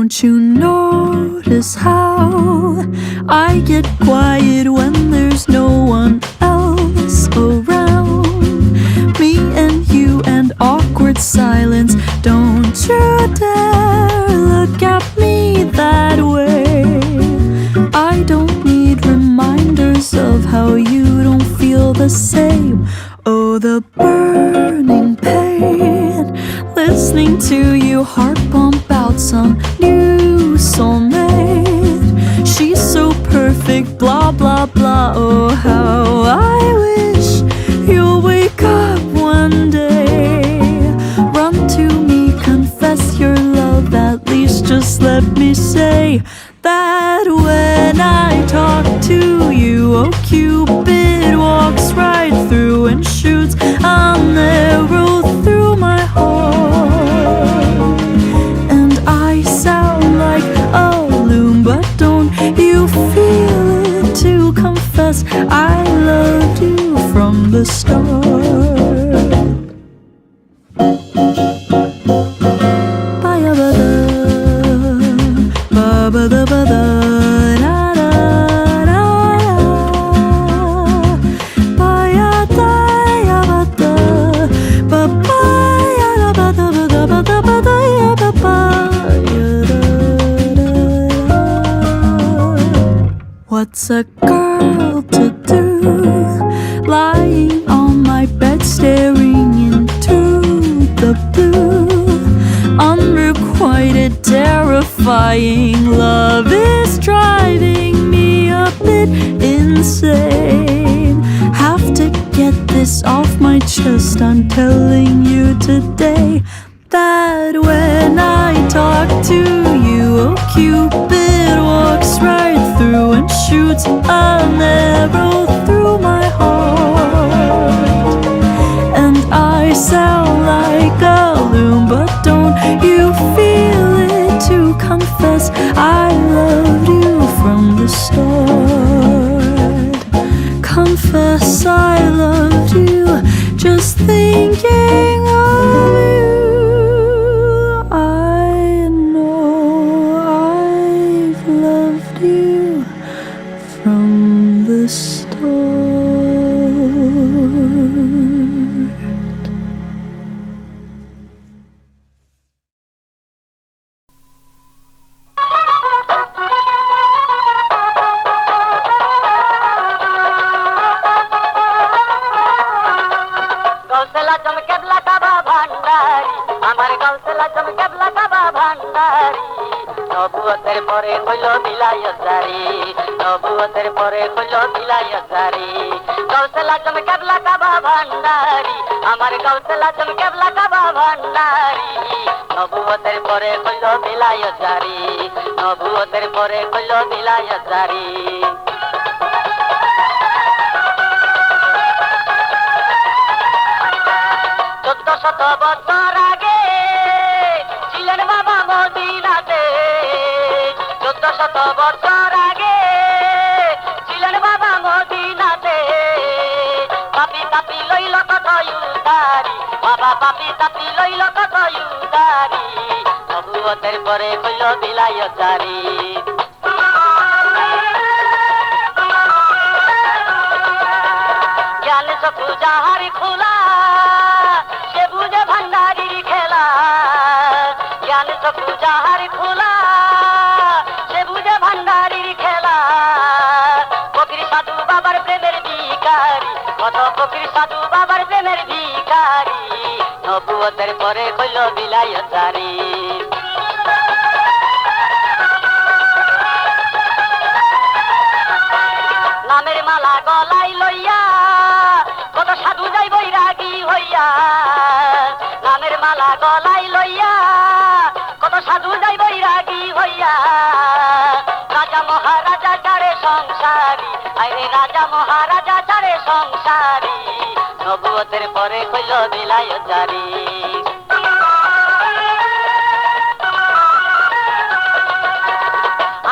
Don't you notice how I get quiet when there's no one else around? Me and you and awkward silence. Don't you dare look at me that way. I don't need reminders of how you don't feel the same. Oh, the burning pain, listening to you heart pump out some new soulmate. She's so perfect, blah blah blah. Oh, how I wish you'll wake up one day. Run to me, confess your love. At least just let me say that when I talk to you, oh, Cupid walks right through and shoots an arrow through my heart. And I sound like a loon, but don't you feel it to confess I loved you from the start. What's a girl to do, lying on my bed staring into the blue? Unrequited, terrifying love is driving me a bit insane. Have to get this off my chest. I'm telling you today that when I talk to you, oh, Cupid walks right through and shoots an arrow through my heart. And I sound like a loon, but don't you feel it to confess I loved you from the start? Confess I loved you, just thinking of you. I know I've loved you from the start. Gausala chamkebla kaba bhandari, amar gausala chamkebla kaba bhandari. Nobuater pore kholo bilayazari, nobuater pore kholo bilayazari. Gausala chamkebla kaba bhandari, amar gausala chamkebla kaba bhandari. Nobuater pore kholo bilayazari, nobuater pore kholo bilayazari. শত বছর আগে ছিলেন বাবা মদিনাতে, 1400 বছর আগে ছিলেন বাবা মদিনাতে। পাপি তাপি লইল কত ইউদারি, বাবা পাপি তাপি লইল কত ইউদারি। নবুয়তের পরে কইল বিলায়তারি। জ্ঞান চক্ষু যাহার খোলা, সে বুঝে ভান্ডারির খেলা। জ্ঞান চক্ষু যাহার খোলা, সে বুঝে ভান্ডারির খেলা। ফকির সাধু বাবার প্রেমের ভিখারি, কত ফকির সাধু বাবার প্রেমের ভিখারি। নবুয়তের পরে কইল বিলায়তারি। নামের মালা গলায় লইয়া কত সাধু যাই বৈরাগী হইয়া। নামের মালা গলায় লইয়া কত সাধু যাই বৈরাগী হইয়া। রাজা মহারাজা চারে সংসারী, আরে রাজা মহারাজা চারে সংসারী। নবুয়তের পরে কইল বিলায়তারি।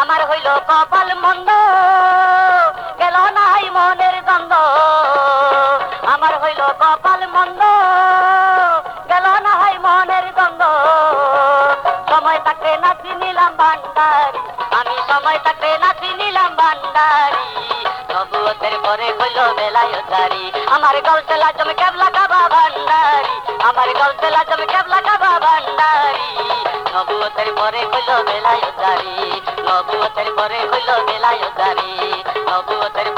আমার হইল কপাল মন্দ, গেল নাই মনের দ্বন্দ্ব। আমার হইল কপাল মন্দ, গেল না হয় মনের দ্বন্দ্ব। সময় তাকে নাচি নিলাম ভান্ডারি আমি সময় থাকতে নাচি নিলাম ভান্ডারি নবুয়তের পরে হইল বেলায়তারি আমার গলতে লাজম কেবলা কাবা ভান্ডারি আমার গলতে লাজম কেবলা কাবা ভান্ডারি নবুয়তের পরে হইল বেলায়তারি নবুয়তের পরে হইল বেলায়তারি নবুয়তের